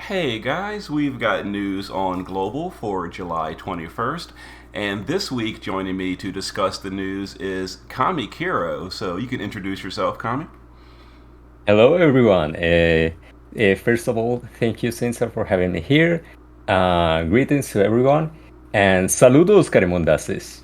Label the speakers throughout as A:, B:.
A: Hey guys, we've got news on Global for July 21st, and this week joining me to discuss the news is Kamikiro. So you can introduce yourself, Kami.
B: Hello, everyone. First of all, thank you, Cesar, for having me here. Greetings to everyone, and saludos, carimondases.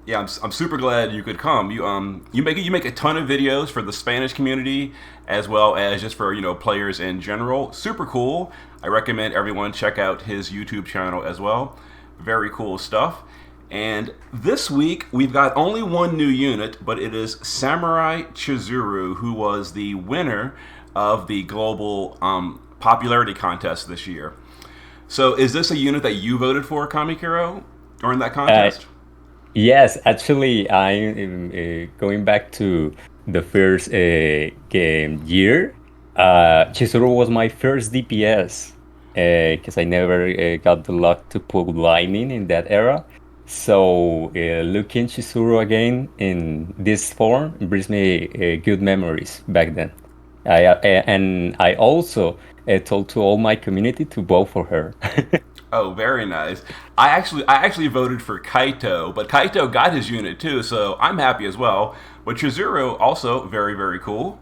A: Yeah, I'm super glad you could come. You make a ton of videos for the Spanish community as well as just for players in general. Super cool. I recommend everyone check out his YouTube channel as well. Very cool stuff. And this week we've got only one new unit, but it is Samurai Chizuru, who was the winner of the global popularity contest this year. So is this a unit that you voted for, Kamikiro, during that
B: Uh,
A: contest?
B: yes, actually, I'm going back to the first game year. Chizuru was my first DPS because I never got the luck to pull Lightning in that era. So looking Chizuru again in this form brings me good memories back then. And I also told to all my community to vote for her.
A: Oh, very nice. I actually voted for Kaito, but Kaito got his unit too, so I'm happy as well. But Chizuru also very cool.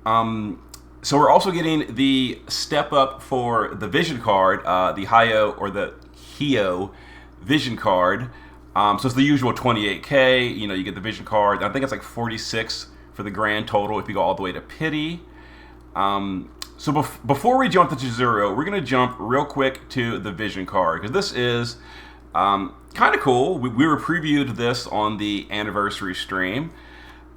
A: So we're also getting the step up for the vision card, the Hio or the Hio vision card. So it's the usual 28K. You get the vision card. I think it's like 46 for the grand total if you go all the way to pity. So before we jump to Chizuru, we're going to jump real quick to the vision card because this is kind of cool. We were previewed this on the anniversary stream.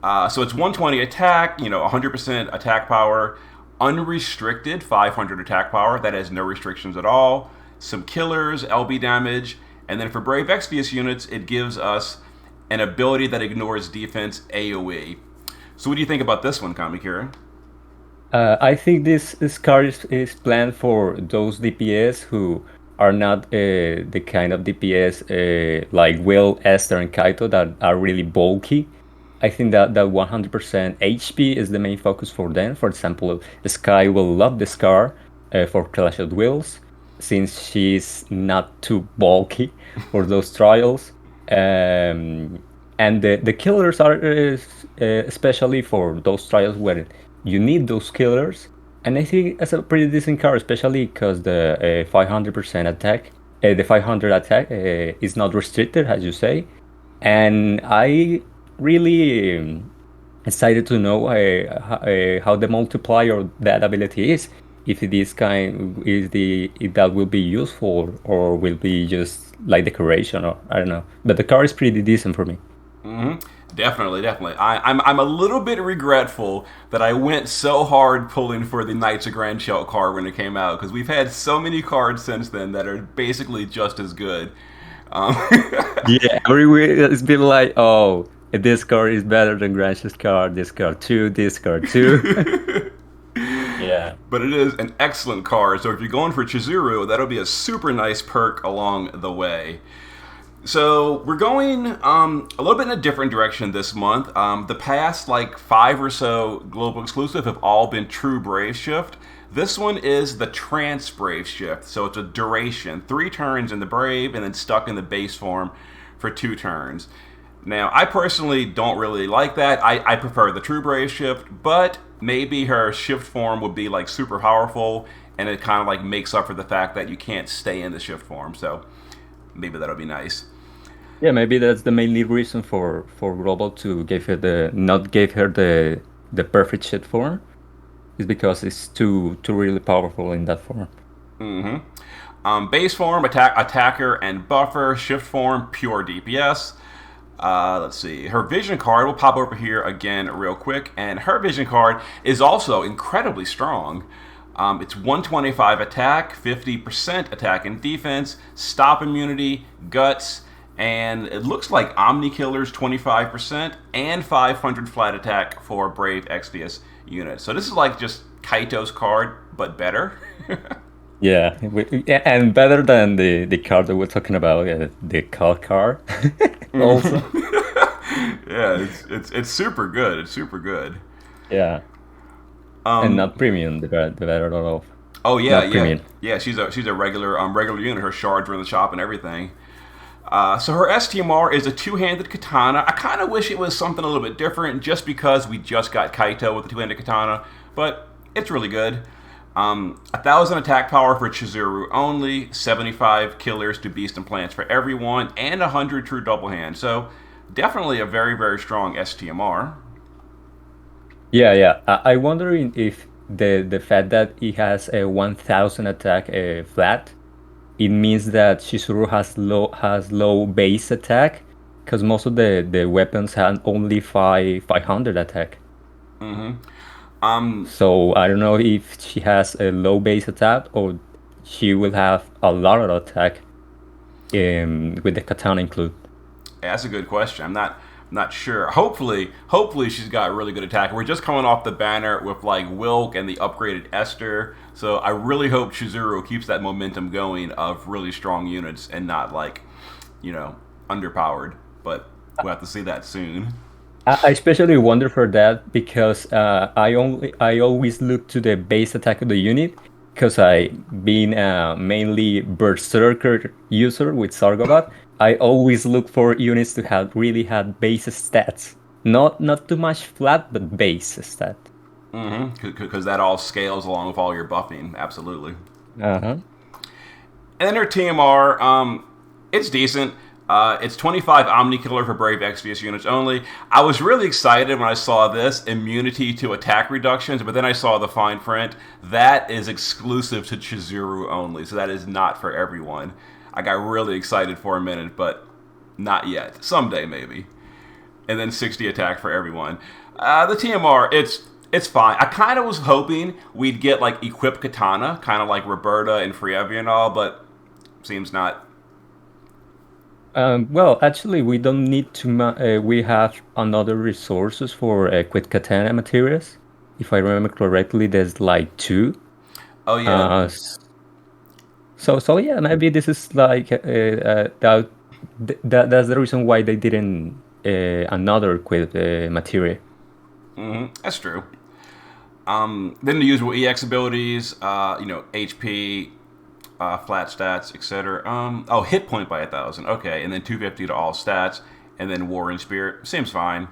A: So it's 120 attack, 100% attack power, unrestricted 500 attack power. That has no restrictions at all. Some killers, LB damage, and then for Brave Exvius units, it gives us an ability that ignores defense AoE. So what do you think about this one, Kamikira?
B: I think this card is planned for those DPS who are not the kind of DPS like Will, Esther, and Kaito that are really bulky. I think that 100% HP is the main focus for them. For example, Sky will love this card for Clash of Wills since she's not too bulky for those trials. And the killers are especially for those trials where you need those killers. And I think it's a pretty decent card, especially because the 500% attack, the 500 attack is not restricted, as you say. And I really excited to know how the multiplier of that ability is. If this kind is the if that will be useful or will be just like decoration or I don't know. But the card is pretty decent for me.
A: Definitely. I'm a little bit regretful that I went so hard pulling for the Knights of Grand Shell card when it came out because we've had so many cards since then that are basically just as good. Um,
B: Yeah, everywhere it's been like, oh, this card is better than Gransh's card, this card too, this card too. Yeah.
A: but it is an excellent card. So if you're going for Chizuru, that'll be a super nice perk along the way. So we're going a little bit in a different direction this month. The past like five or so global exclusive have all been true Brave Shift. This one is the Trance Brave Shift. So it's a duration, 3 turns in the Brave, and then stuck in the base form for 2 turns. Now, I personally don't really like that. I prefer the True Brave Shift, but maybe her shift form would be like super powerful, and it kind of like makes up for the fact that you can't stay in the shift form. So maybe that'll be nice.
B: Yeah, maybe that's the mainly reason for Global to give her the not give her the perfect shit form is because it's too really powerful in that form.
A: Base form, attacker, and buffer. Shift form, pure DPS. Let's see. Her vision card will pop over here again real quick, and her vision card is also incredibly strong. It's 125 attack, 50% attack and defense, stop immunity, guts, and it looks like Omni Killer's 25% and 500 flat attack for Brave Exvius unit. So this is like just Kaito's card, but better.
B: Yeah, yeah, and better than the card that we're talking about, the card card also.
A: Yeah, it's super good. It's super good.
B: Yeah, and
A: Um,
B: not premium, the better off.
A: Oh yeah,
B: not
A: yeah,
B: premium.
A: yeah. She's a regular unit. Her shards are in the shop and everything. So her STMR is a two-handed katana. I kind of wish it was something a little bit different, just because we just got Kaito with the two-handed katana, but it's really good. 1,000 attack power for Chizuru only, 75 killers to beast and plants for everyone, and 100 true double hand. So definitely a very very strong STMR.
B: Yeah, yeah. I wondering if the fact that he has a 1,000 attack flat, it means that Chizuru has low base attack, because most of the weapons have only 500 attack.
A: Um,
B: So I don't know if she has a low base attack or she will have a lot of attack with the katana include.
A: That's a good question. I'm not sure. Hopefully she's got really good attack. We're just coming off the banner with like Wilk and the upgraded Esther, so I really hope Chizuru keeps that momentum going of really strong units and not like, underpowered. But we'll have to see that soon.
B: I especially wonder for that because I always look to the base attack of the unit because I being a mainly berserker user with Sargobat, I always look for units to have really have base stats. Not too much flat, but base stat.
A: Because that all scales along with all your buffing. Absolutely.
B: Uh-huh.
A: And then her TMR, it's decent. It's 25 Omni Killer for Brave XVS units only. I was really excited when I saw this immunity to attack reductions, but then I saw the fine print. That is exclusive to Chizuru only, so that is not for everyone. I got really excited for a minute, but not yet. Someday maybe. And then 60 attack for everyone. The TMR, it's fine. I kind of was hoping we'd get like equipped katana, kind of like Roberta and Frievia and all, but seems not.
B: Well, actually, we don't need to. We have another resources for quit katana materials. If I remember correctly, there's like two.
A: Oh yeah,
B: Uh, s- so yeah, maybe this is like that's the reason why they didn't another quit material.
A: that's true. Then the usual EX abilities, HP, flat stats, etc. Hit point by 1,000. Okay, and then 250 to all stats, and then War and Spirit seems fine.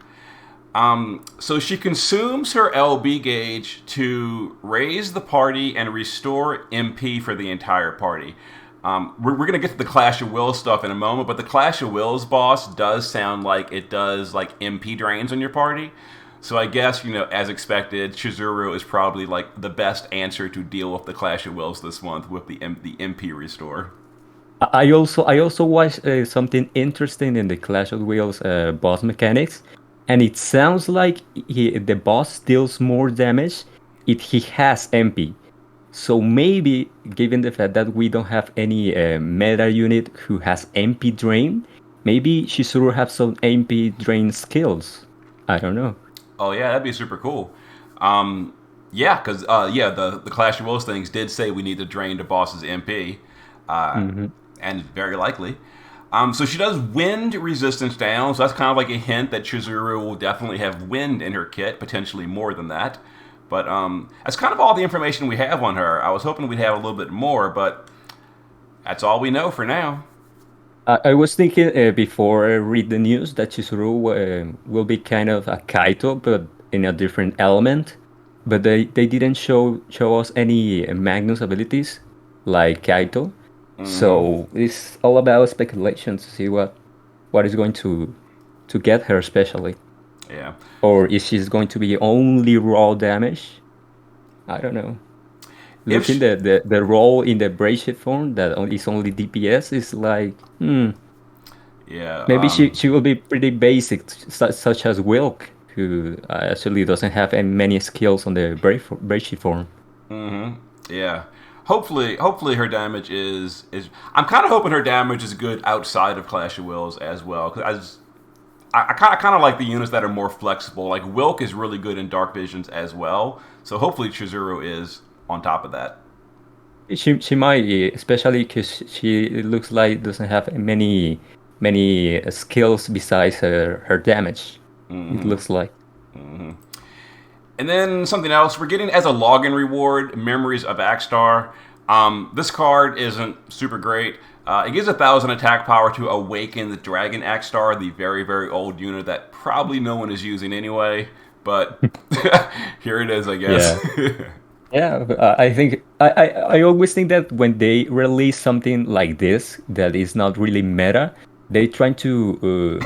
A: So she consumes her LB gauge to raise the party and restore MP for the entire party. We're gonna get to the Clash of Wills stuff in a moment, but the Clash of Wills boss does sound like it does like MP drains on your party. So I guess, as expected, Chizuru is probably like the best answer to deal with the Clash of Wills this month with the MP restore.
B: I also watched something interesting in the Clash of Wheels boss mechanics, and it sounds like the boss deals more damage if he has MP. So maybe, given the fact that we don't have any meta unit who has MP drain, maybe Shizuru have some MP drain skills. I don't know.
A: Oh yeah, that'd be super cool. Yeah, because the Clash of Wills things did say we need to drain the boss's MP, uh,
B: Hmm.
A: and very likely. So she does wind resistance down, so that's kind of like a hint that Chizuru will definitely have wind in her kit, potentially more than that. But that's kind of all the information we have on her. I was hoping we'd have a little bit more, but that's all we know for now.
B: I was thinking before I read the news that Chizuru will be kind of a Kaito, but in a different element. But they didn't show us any Magnus abilities like Kaito. So it's all about speculation to see what is going to get her especially.
A: Yeah.
B: Or is she going to be only raw damage? I don't know.
A: If
B: Looking
A: sh
B: the role in the bracelet form that is only DPS is like,
A: yeah,
B: maybe she will be pretty basic, such as Wilk, who actually doesn't have any many skills on the bracelet form.
A: yeah. Hopefully her damage is. I'm kind of hoping her damage is good outside of Clash of Wills as well. Because I kind of like the units that are more flexible. Like Wilk is really good in Dark Visions as well. So hopefully Chizuru is on top of that.
B: She might, especially because she looks like doesn't have many skills besides her damage. It looks like.
A: And then something else, we're getting as a login reward Memories of Axstar. This card isn't super great. It gives 1,000 attack power to awaken the Dragon Axstar, the very, very old unit that probably no one is using anyway. But here it is, I guess.
B: Yeah. Yeah, I think I always think that when they release something like this that is not really meta, they try to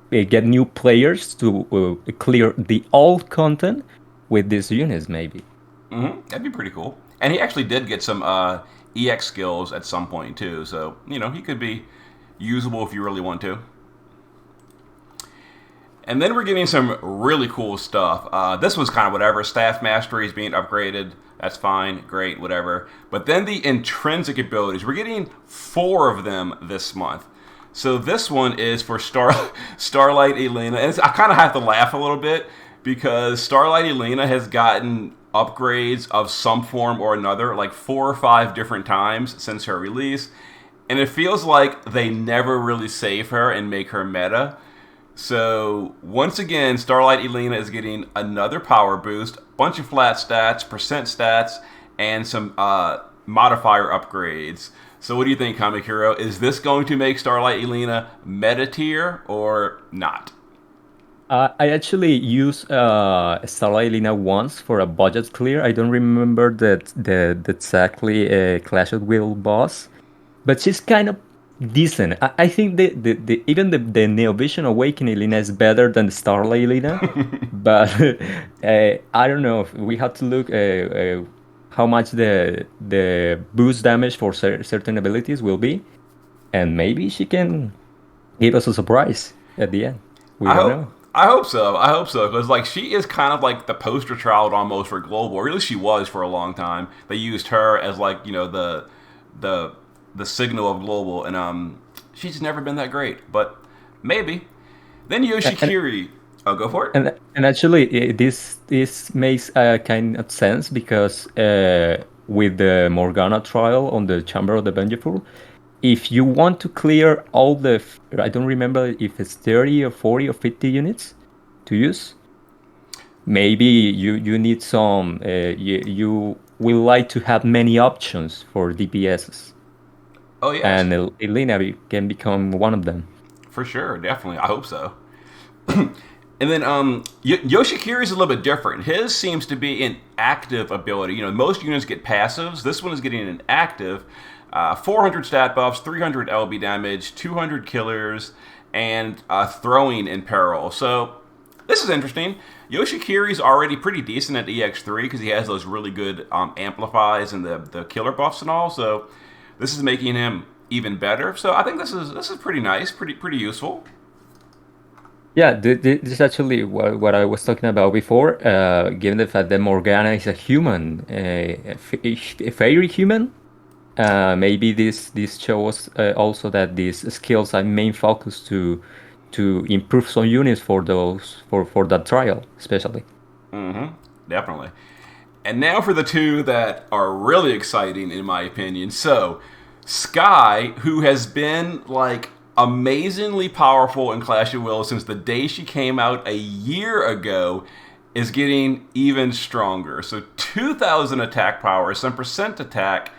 B: get new players to clear the old content with these units, maybe.
A: That'd be pretty cool. And he actually did get some EX skills at some point, too. So, he could be usable if you really want to. And then we're getting some really cool stuff. This was kind of whatever. Staff Mastery is being upgraded. That's fine. Great. Whatever. But then the intrinsic abilities. We're getting 4 of them this month. So this one is for Starlight Elena. And I kind of have to laugh a little bit because Starlight Elena has gotten upgrades of some form or another like 4 or 5 different times since her release. And it feels like they never really save her and make her meta. So, once again, Starlight Elena is getting another power boost, bunch of flat stats, percent stats, and some modifier upgrades. So, what do you think, Kamikiro? Is this going to make Starlight Elena meta tier or not?
B: I actually used Starlight Elena once for a budget clear. I don't remember the exactly Clash of Will boss, but she's kind of decent. I think the even the Neo Vision Awakening Elena is better than the Starlight Elena, but I don't know. We have to look how much the boost damage for certain abilities will be, and maybe she can give us a surprise at the end. We
A: I
B: don't
A: hope.
B: know.
A: I hope so. I hope so because like she is kind of like the poster child almost for global. Or at least she was for a long time. They used her as like the the signal of global, and she's never been that great. But maybe. Then
B: And
A: Yoshikiri. Oh, go for it.
B: and actually, this makes kind of sense because with the Morgana trial on the Chamber of the Vengeful, if you want to clear all I don't remember if it's 30 or 40 or 50 units to use, maybe you need some. You will like to have many options for DPSs,
A: Oh yes,
B: and Elena can become one of them.
A: for sure, definitely. I hope so. And then Yoshikiri is a little bit different. His seems to be an active ability. Most units get passives. This one is getting an active. 400 stat buffs, 300 LB damage, 200 killers, and throwing in peril. So this is interesting. Yoshikiri's already pretty decent at EX3 because he has those really good amplifies and the killer buffs and all. So this is making him even better. So I think this is pretty nice, pretty useful.
B: Yeah, this is actually what I was talking about before. Given the fact that Morgana is a human, a fairy human, maybe this shows also that these skills are main focus to improve some units for those for that trial, especially.
A: Definitely. And now for the two that are really exciting, in my opinion. So, Sky, who has been like amazingly powerful in Clash of Wills since the day she came out a year ago, is getting even stronger. So, 2,000 attack power, some percent attack,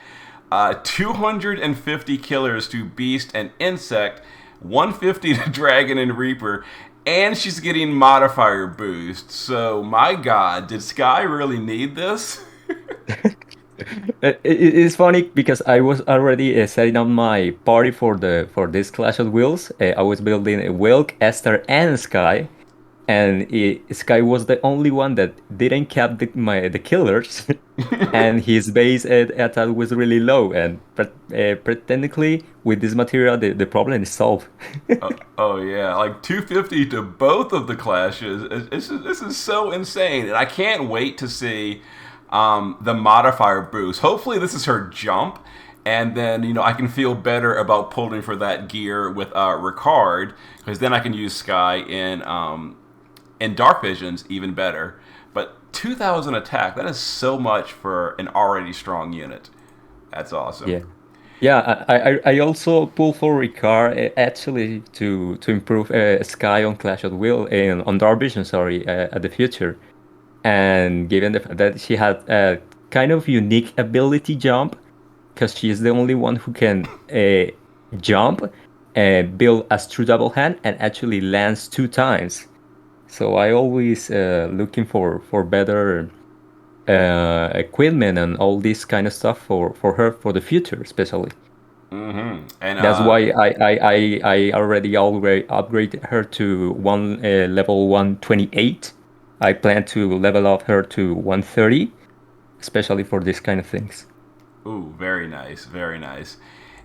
A: 250 killers to Beast and Insect, 150 to Dragon and Reaper, and she's getting modifier boost. So, my god, did Sky really need this?
B: It's funny because I was already setting up my party for this Clash of Wills. I was building a Wilk, Esther, and Sky, and Sky was the only one that didn't cap the killers, and his base attack was really low. And technically, with this material, the problem is solved.
A: Oh yeah, like 250 to both of the clashes. This is so insane, and I can't wait to see the modifier boost. Hopefully, this is her jump, and then I can feel better about pulling for that gear with Ricard, because then I can use Sky in Dark Visions even better. But 2,000 attack, that is so much for an already strong unit. That's awesome.
B: Yeah. Yeah, I also pull for Ricard actually to improve Sky on Clash of Will and on Dark Vision, sorry, at the future. And given the fact that she had a kind of unique ability jump, because she is the only one who can jump, build a true double hand, and actually lands 2 times. So I always looking for better equipment and all this kind of stuff for her for the future, especially.
A: Mm-hmm. And
B: That's why I already upgraded her to one level 128. I plan to level up her to 130, especially for this kind of things.
A: ooh, very nice, very nice.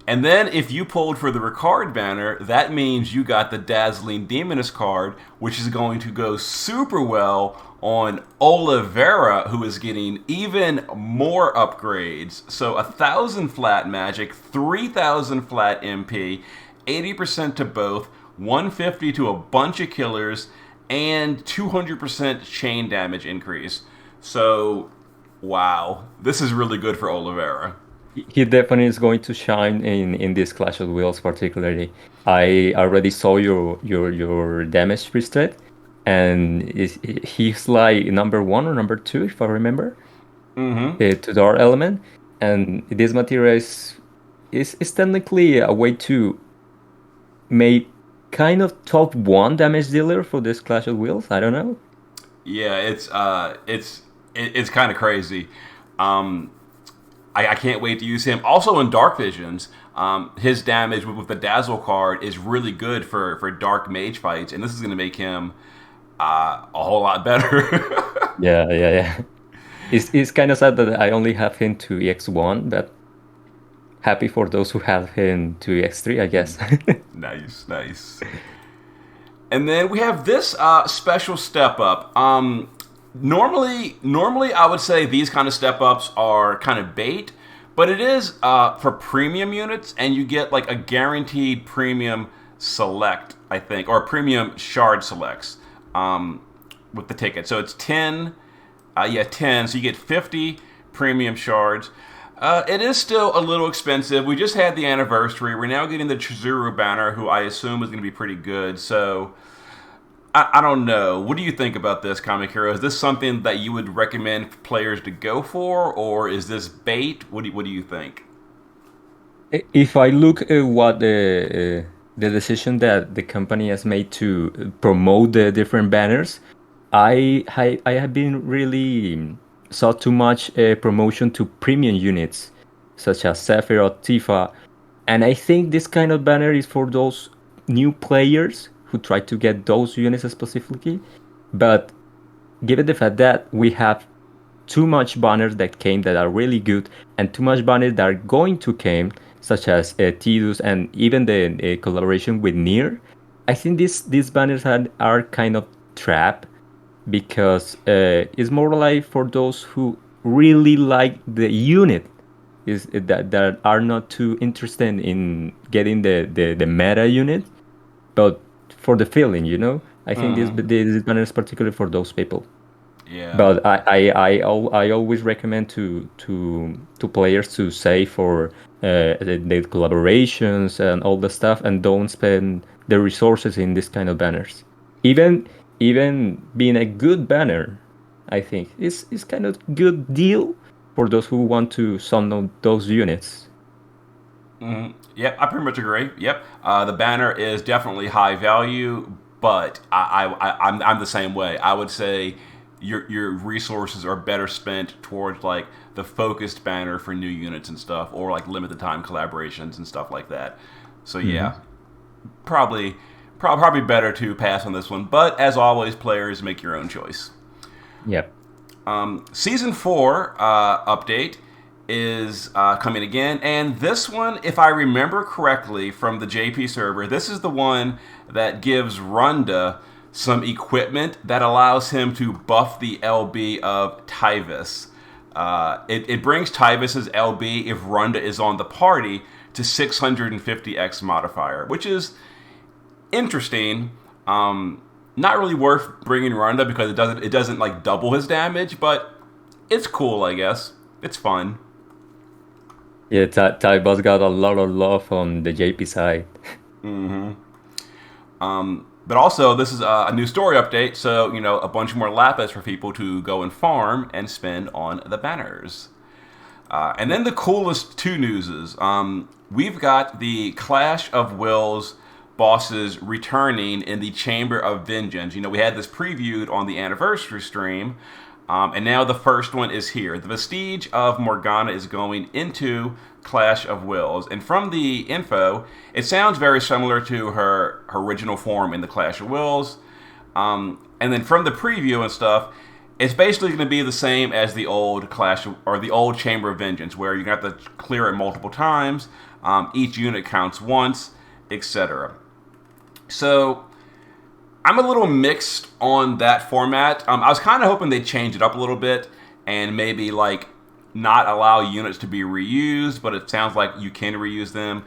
A: And then if you pulled for the Ricard banner, that means you got the Dazzling Demoness card, which is going to go super well on Olivera, who is getting even more upgrades. So 1,000 flat magic, 3,000 flat MP, 80% to both, 150 to a bunch of killers, and 200% chain damage increase. So, wow, this is really good for Olivera.
B: He definitely is going to shine in this Clash of Wheels particularly. I already saw your damage preset, and he's like number one or number two, if I remember,
A: Mm-hmm.
B: to Dark Element, and this material is technically a way to make kind of top one damage dealer for this Clash of Wheels. I don't know.
A: Yeah, it's kind of crazy. Um, I can't wait to use him. Also in Dark Visions, his damage with the Dazzle card is really good for Dark Mage fights, and this is going to make him a whole lot better.
B: Yeah. It's kind of sad that I only have him to EX1, but happy for those who have him to EX3, I guess.
A: Nice, nice. And then we have this special step up. Normally, I would say these kind of step ups are kind of bait, but it is for premium units, and you get like a guaranteed premium select, I think, or premium shard selects with the ticket. So it's 10, 10. So you get 50 premium shards. It is still a little expensive. We just had the anniversary. We're now getting the Chizuru banner, who I assume is going to be pretty good. So I don't know. What do you think about this, Kamikiro? Is this something that you would recommend players to go for, or is this bait? What do you think?
B: If I look at what the decision that the company has made to promote the different banners, I have been really saw too much promotion to premium units such as Sephiroth, Tifa, and I think this kind of banner is for those new players who try to get those units specifically. But given the fact that we have too much banners that came that are really good and too much banners that are going to came, such as Tidus and even the collaboration with Nier, I think these banners are kind of trap because it's more like for those who really like the unit is that are not too interested in getting the meta unit, but for the feeling. I think
A: Mm-hmm.
B: this banner is particularly for those people.
A: Yeah.
B: But I always recommend to players to save for the collaborations and all the stuff, and don't spend the resources in this kind of banners. Even being a good banner, I think is kind of good deal for those who want to summon those units.
A: Mm-hmm. Yep, I pretty much agree. Yep, the banner is definitely high value, but I'm the same way. I would say your resources are better spent towards like the focused banner for new units and stuff, or like limited time collaborations and stuff like that. So
B: Hmm.
A: yeah, probably probably better to pass on this one. But as always, players make your own choice.
B: Yep.
A: Season 4 update is coming again, and this one, if I remember correctly from the JP server, this is the one that gives Runda some equipment that allows him to buff the LB of Tyvis. It brings Tyvis's LB if Runda is on the party to 650x modifier, which is interesting. Not really worth bringing Ronda because it doesn't like double his damage, but it's cool, I guess. It's fun.
B: Yeah, Ty Boss got a lot of love on the JP side.
A: But But also, this is a new story update, so a bunch more lapis for people to go and farm and spend on the banners. And then the coolest two news is we've got the Clash of Wills bosses returning in the Chamber of Vengeance. We had this previewed on the anniversary stream, and now the first one is here. The Vestige of Morgana is going into Clash of Wills, and from the info, it sounds very similar to her original form in the Clash of Wills. And then from the preview and stuff, it's basically going to be the same as the old or the old Chamber of Vengeance, where you have to clear it multiple times. Each unit counts once, etc. So I'm a little mixed on that format. I was kind of hoping they'd change it up a little bit and maybe not allow units to be reused, but it sounds like you can reuse them.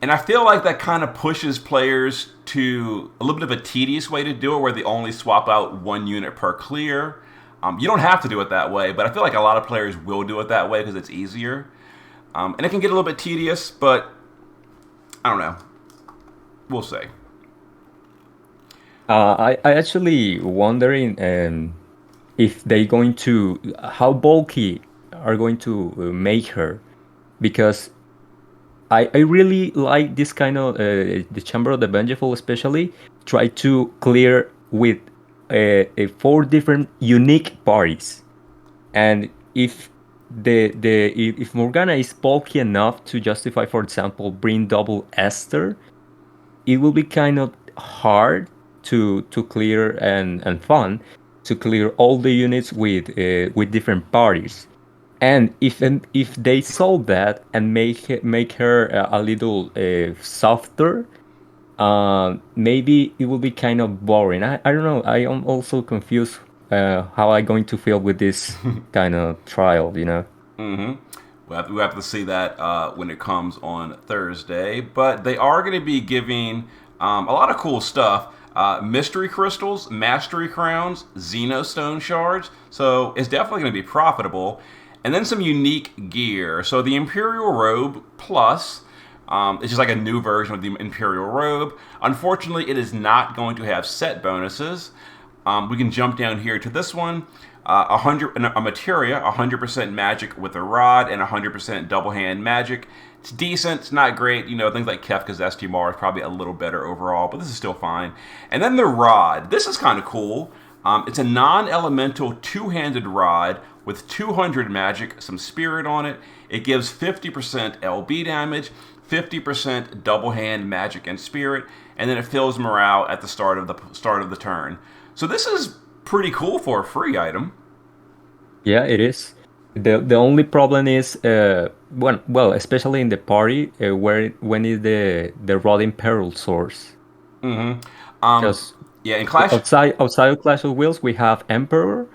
A: And I feel like that kind of pushes players to a little bit of a tedious way to do it, where they only swap out one unit per clear. You don't have to do it that way, but I feel like a lot of players will do it that way because it's easier. And it can get a little bit tedious, but I don't know. We'll see.
B: I actually wondering if they going to how bulky are going to make her, because I really like this kind of the Chamber of the Vengeful, especially try to clear with 4 different unique parties, and if if Morgana is bulky enough to justify, for example, bring double Esther, it will be kind of hard to clear and fun to clear all the units with different parties. And if they solve that and make her a little softer, maybe it will be kind of boring. I don't know. I am also confused how I'm going to feel with this kind of trial.
A: Mm-hmm. We'll have to see that when it comes on Thursday. But they are going to be giving a lot of cool stuff. Mystery crystals, mastery crowns, xenostone shards. So it's definitely going to be profitable. And then some unique gear. So the Imperial Robe Plus, it's just like a new version of the Imperial Robe. Unfortunately, it is not going to have set bonuses. We can jump down here to this one. A materia, 100% magic with a rod, and 100% double hand magic. It's decent, it's not great. Things like Kefka's Estimar is probably a little better overall, but this is still fine. And then the rod. This is kind of cool. It's a non-elemental two-handed rod with 200 magic, some spirit on it. It gives 50% LB damage, 50% double hand magic and spirit, and then it fills morale at the start of the turn. So this is pretty cool for a free item.
B: Yeah, it is. The only problem is well, especially in the party when is the Rotting Peril source.
A: Mm-hmm. Yeah, in Clash
B: outside of Clash of Wills we have Emperor,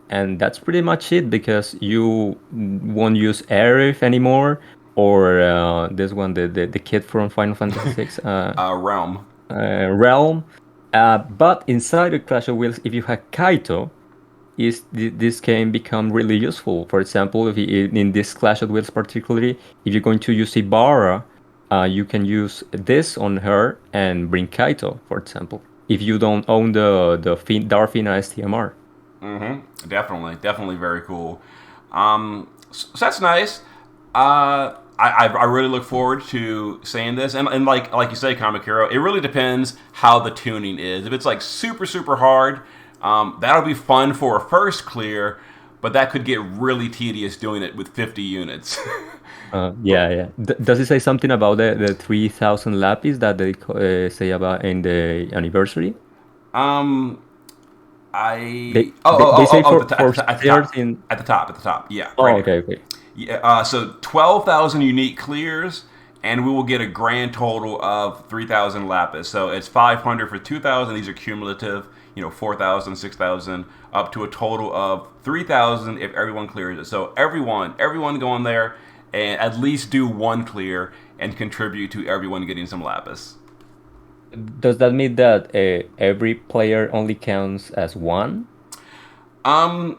B: and that's pretty much it, because you won't use Aerith anymore, or this one, the kid from Final Fantasy VI,
A: Realm.
B: Realm. But inside of Clash of Wills, if you have Kaito, this can become really useful. For example, if in this Clash of Wills particularly, if you're going to use Ibarra, you can use this on her and bring Kaito, for example, if you don't own the Darfina STMR.
A: Mm-hmm. Definitely very cool. So that's nice. I really look forward to seeing this, and like you say, Kamikiro, it really depends how the tuning is. If it's like super super hard, that'll be fun for a first clear, but that could get really tedious doing it with 50 units.
B: Yeah. Does it say something about the 3,000 lapis that they say about in the anniversary?
A: They
B: say
A: at the top. Yeah.
B: Oh,
A: right
B: okay.
A: Yeah. So 12,000 unique clears, and we will get a grand total of 3,000 lapis. So it's 500 for 2,000. These are cumulative. 4,000, 6,000, up to a total of 3,000 if everyone clears it. So everyone go in there and at least do one clear and contribute to everyone getting some lapis.
B: Does that mean that every player only counts as one?
A: I'm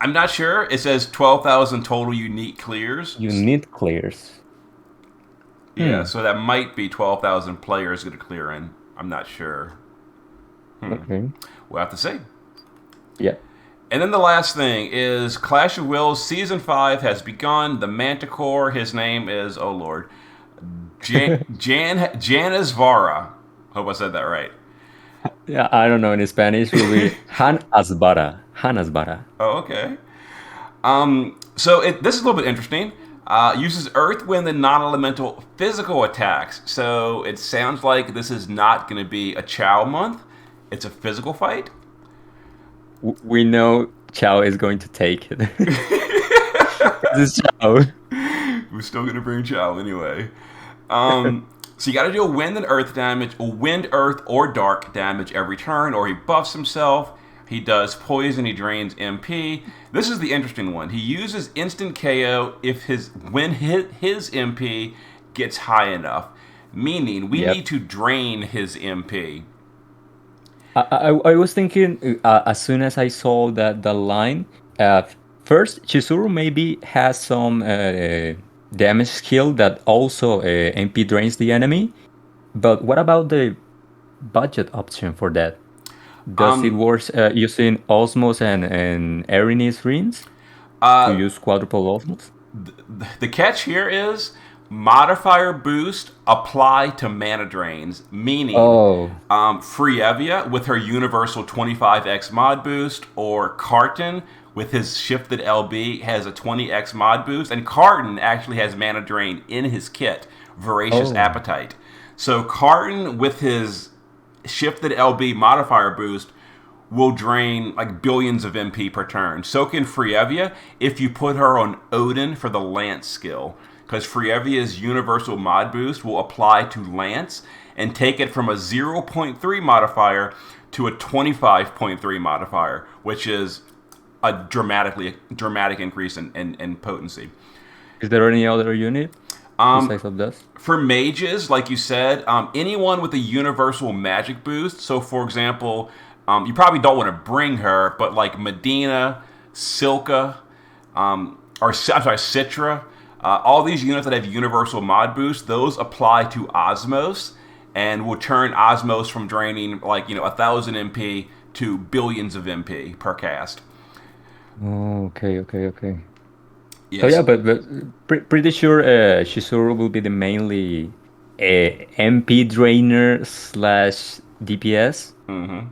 A: not sure. It says 12,000 total unique clears.
B: Unique clears.
A: Yeah, so that might be 12,000 players going to clear in. I'm not sure.
B: Okay.
A: We'll have to see.
B: Yeah.
A: And then the last thing is Clash of Wills Season 5 has begun. The Manticore, his name is, oh lord, Janizvara. Hope I said that right.
B: Yeah, I don't know. In Spanish, will be Han Asbara. Han Asbara.
A: Oh, okay. So this is a little bit interesting. Uses Earth, Wind, and non-elemental physical attacks. So it sounds like this is not going to be a Chow month. It's a physical fight.
B: We know Chao is going to take it. This is Chao.
A: We're still going to bring Chow anyway. So you got to deal wind and earth damage, wind, earth, or dark damage every turn, or he buffs himself. He does poison. He drains MP. This is the interesting one. He uses instant KO if his MP gets high enough, meaning we need to drain his MP.
B: I was thinking as soon as I saw that the line, first Chizuru maybe has some damage skill that also MP drains the enemy, but what about the budget option for that? Does it work using Osmos and Erinys rings to use quadruple Osmos?
A: The catch here is modifier boost apply to mana drains, meaning Frievia with her universal 25x mod boost, or Carton with his shifted LB has a 20x mod boost, and Carton actually has mana drain in his kit, Voracious Appetite. So Carton with his shifted LB modifier boost will drain like billions of MP per turn. So can Frievia if you put her on Odin for the Lance skill, because Frievia's universal mod boost will apply to Lance and take it from a 0.3 modifier to a 25.3 modifier, which is a dramatic increase in potency.
B: Is there any other unit besides of this?
A: For mages, like you said, anyone with a universal magic boost. So, for example, you probably don't want to bring her, but like Medina, Silka, Citra, all these units that have universal mod boost, those apply to Osmos and will turn Osmos from draining 1,000 MP to billions of MP per cast.
B: Oh, okay.
A: Yes.
B: So yeah, but pretty sure Chizuru will be the mainly MP drainer / DPS.
A: Mm-hmm.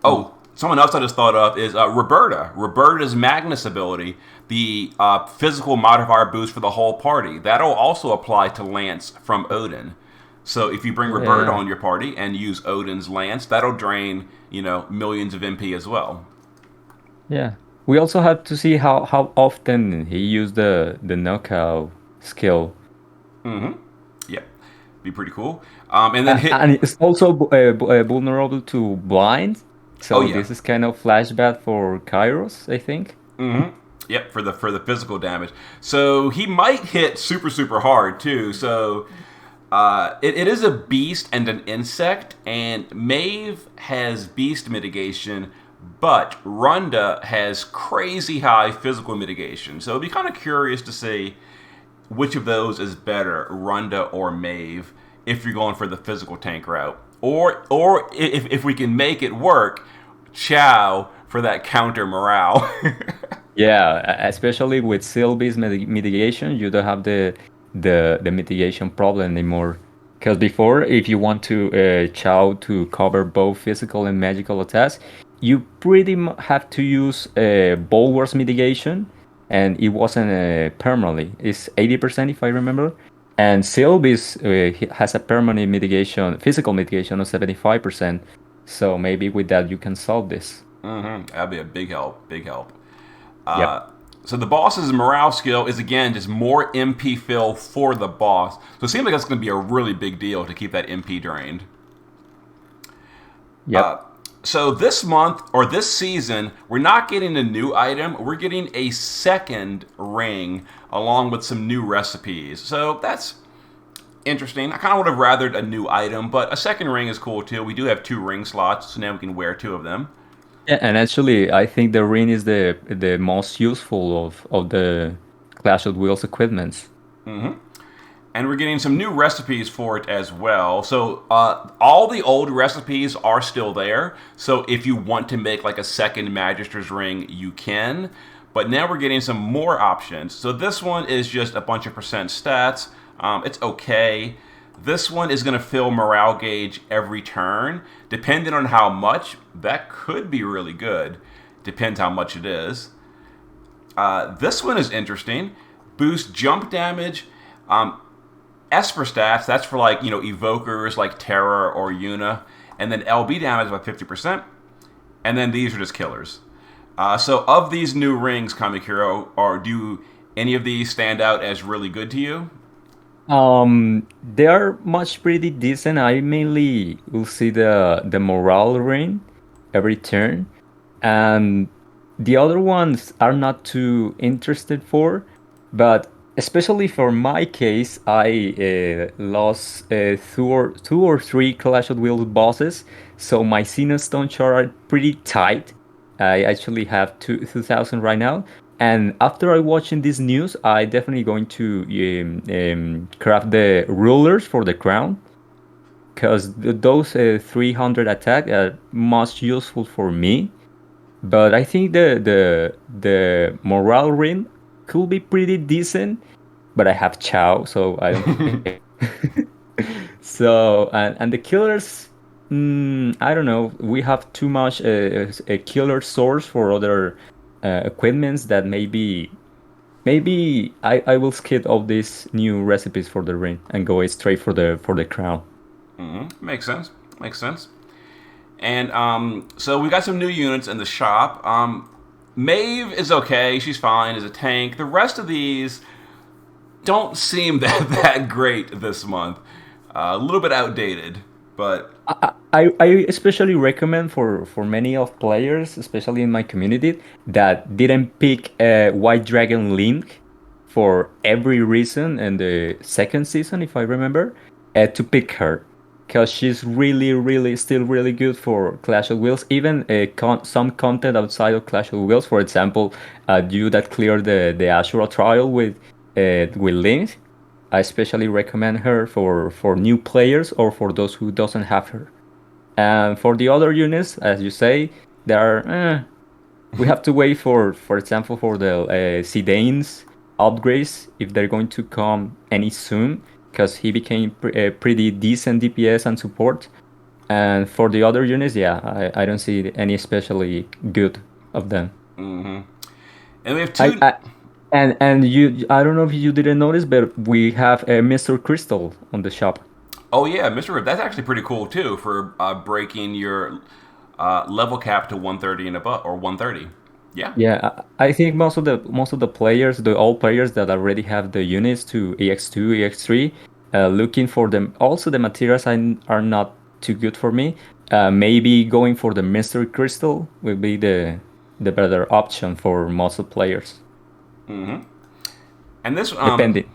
A: Oh, someone else I just thought of is Roberta. Roberta's Magnus ability, the physical modifier boost for the whole party. That'll also apply to Lance from Odin. So if you bring Roberta on your party and use Odin's Lance, that'll drain millions of MP as well.
B: Yeah. We also have to see how often he used the knockout skill.
A: Mm-hmm. Yeah, be pretty cool. And then
B: and it's also vulnerable to blind. So this is kind of flashback for Kairos, I think.
A: Mm-hmm. Yep, for the physical damage. So he might hit super hard too. So it is a beast and an insect, and Maeve has beast mitigation, but Runda has crazy high physical mitigation. So it'd be kind of curious to see which of those is better, Runda or Maeve, if you're going for the physical tank route. Or if we can make it work, Chow for that counter morale.
B: Yeah, especially with Sylvie's mitigation, you don't have the mitigation problem anymore. Because before, if you want to Chow to cover both physical and magical attacks, you pretty much have to use Bulwark's mitigation, and it wasn't permanently. It's 80% if I remember. And Sylvie's has a permanent mitigation, physical mitigation of 75%. So maybe with that you can solve this.
A: Mm-hmm. That'd be a big help.
B: Yep.
A: So the boss's morale skill is, again, just more MP fill for the boss. So it seems like that's going to be a really big deal to keep that MP drained.
B: Yep.
A: So this month, or this season, we're not getting a new item. We're getting a second ring along with some new recipes. So that's interesting. I kind of would have rathered a new item, but a second ring is cool too. We do have 2 ring slots, so now we can wear 2 of them.
B: Yeah, and actually, I think the ring is the most useful of the Clash of Wheels equipments.
A: Mm-hmm. And we're getting some new recipes for it as well. So all the old recipes are still there. So if you want to make like a second Magister's Ring, you can. But now we're getting some more options. So this one is just a bunch of percent stats. It's okay. This one is going to fill morale gauge every turn. Depending on how much, that could be really good. Depends how much it is. This one is interesting. Boost jump damage. Esper stats, that's for like, evokers like Terra or Yuna. And then LB damage by 50%. And then these are just killers. So of these new rings, Kamikiro, do any of these stand out as really good to you?
B: They are much pretty decent. I mainly will see the morale ring every turn, and the other ones are not too interested for, but especially for my case, I lost two or three Clash of Wheels bosses, so my Stone chart are pretty tight. I actually have 2,000 right now. And after I watching this news, I definitely going to craft the rulers for the crown because those 300 attack are most useful for me. But I think the morale ring could be pretty decent. But I have Chow, so I don't think. So and the killers, I don't know. We have too much a killer source for other equipments that maybe I will skip all these new recipes for the ring and go straight for the crown.
A: Makes sense. Makes sense. And so we got some new units in the shop. Maeve is okay. She's fine as a tank. The rest of these don't seem that great this month. A little bit outdated, but
B: I especially recommend for many of players, especially in my community, that didn't pick White Dragon Link for every reason in the second season, if I remember, to pick her. Because she's really still really good for Clash of Wheels. Even some content outside of Clash of Wheels, for example, you that cleared the Ashura trial with Link, I especially recommend her for new players or for those who doesn't have her. And for the other units, as you say, there are we have to wait for example, for the Zidane's upgrades if they're going to come any soon, because he became a pretty decent DPS and support. And for the other units, yeah, I don't see any especially good of them.
A: And we have two.
B: And you, I don't know if you didn't notice, but we have a Mr. Crystal on the shop.
A: Oh yeah, Mr. Rip. That's actually pretty cool too for breaking your level cap to 130 and above, or 130. Yeah.
B: Yeah, I think most of the players, the old players that already have the units to EX2, EX3, looking for them. Also, the materials are not too good for me. Maybe going for the Mystery Crystal will be the better option for most of players.
A: And this
B: Depending.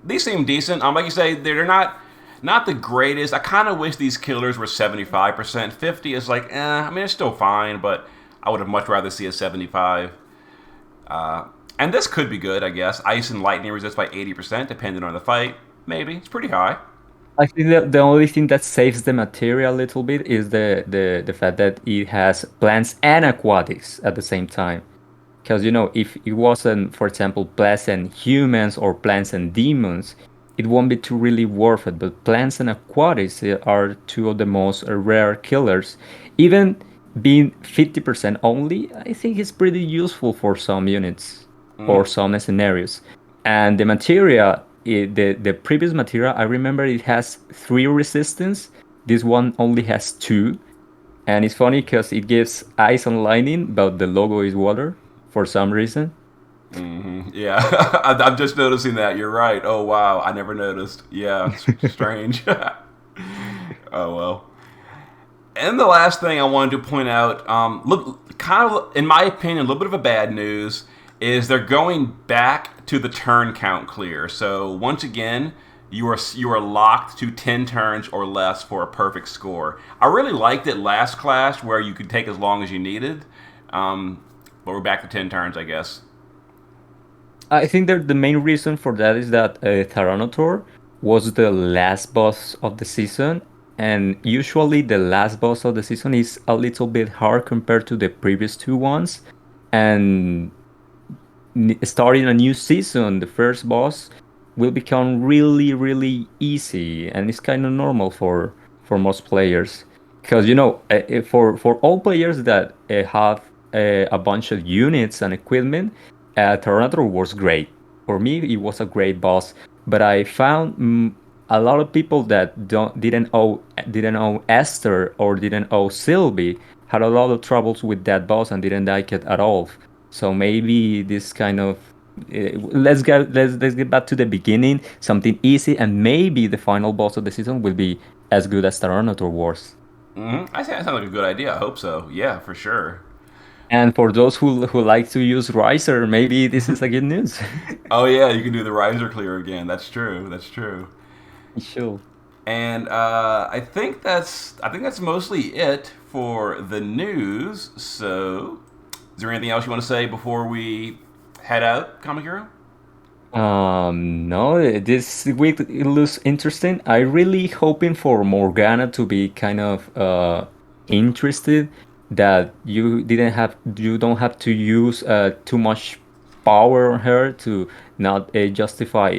A: these seem decent. Like you say, they're not the greatest. I kind of wish these killers were 75%. 50 is like, I mean, it's still fine, but I would have much rather see a 75. And this could be good, I guess. Ice and lightning resist by 80%, depending on the fight. Maybe. It's pretty high.
B: I think that the only thing that saves the material a little bit is the fact that it has plants and aquatics at the same time. Because, if it wasn't, for example, plants and humans or plants and demons, it won't be too really worth it. But plants and aquatics are two of the most rare killers. Even being 50% only, I think it's pretty useful for some units or some scenarios. And the materia, the previous materia, I remember it has 3 resistance. This one only has 2. And it's funny because it gives ice and lightning, but the logo is water for some reason.
A: Yeah, I'm just noticing that. You're right. Oh, wow. I never noticed. Yeah, it's strange. Oh, well. And the last thing I wanted to point out, look, kind of, in my opinion, a little bit of a bad news is they're going back to the turn count clear. So once again, you are locked to 10 turns or less for a perfect score. I really liked it last Clash where you could take as long as you needed, but we're back to 10 turns, I guess.
B: I think that the main reason for that is that Tyranitar was the last boss of the season, and usually the last boss of the season is a little bit hard compared to the previous two ones. And starting a new season, the first boss will become really, really easy, and it's kind of normal for most players. Because for all players that have a bunch of units and equipment, Tornado was great. For me, it was a great boss, but I found a lot of people that didn't know Esther or didn't know Sylvie had a lot of troubles with that boss and didn't like it at all. So maybe this kind of let's get back to the beginning, something easy, and maybe the final boss of the season will be as good as Tyrannosaur Wars.
A: I think that sounds like a good idea. I hope so. Yeah, for sure.
B: And for those who like to use Riser, maybe this is a good news.
A: Oh yeah, you can do the riser clear again. That's true. That's true.
B: Sure.
A: And I think that's mostly it for the news. So, is there anything else you want to say before we head out, Kamikiro?
B: No, this week it looks interesting. I really hoping for Morgana to be kind of interested that you don't have to use too much power on her to not justify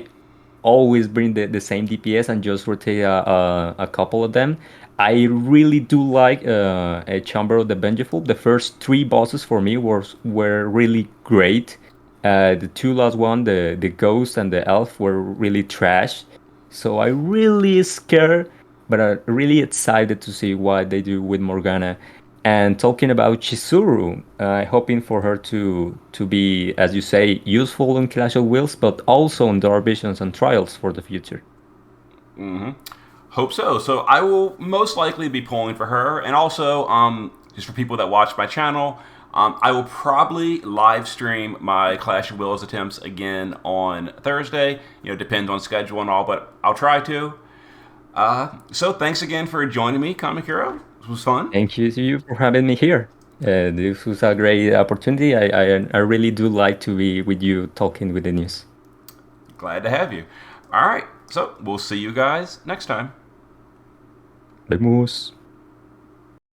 B: always bring the same DPS and just rotate a couple of them. I really do like a Chamber of the Vengeful. The first three bosses for me were really great. The two last one, the Ghost and the Elf, were really trash. So I really scared, but I'm really excited to see what they do with Morgana. And talking about Chizuru, hoping for her to be, as you say, useful in Clash of Wills, but also in Dark Visions and Trials for the future.
A: Hope so. So I will most likely be pulling for her, and also just for people that watch my channel, I will probably live stream my Clash of Wills attempts again on Thursday. Depends on schedule and all, but I'll try to. So thanks again for joining me, Kamikiro. This was fun.
B: Thank you to you for having me here. This was a great opportunity. I really do like to be with you talking with the news.
A: Glad to have you. All right. So we'll see you guys next time.
B: Vemos.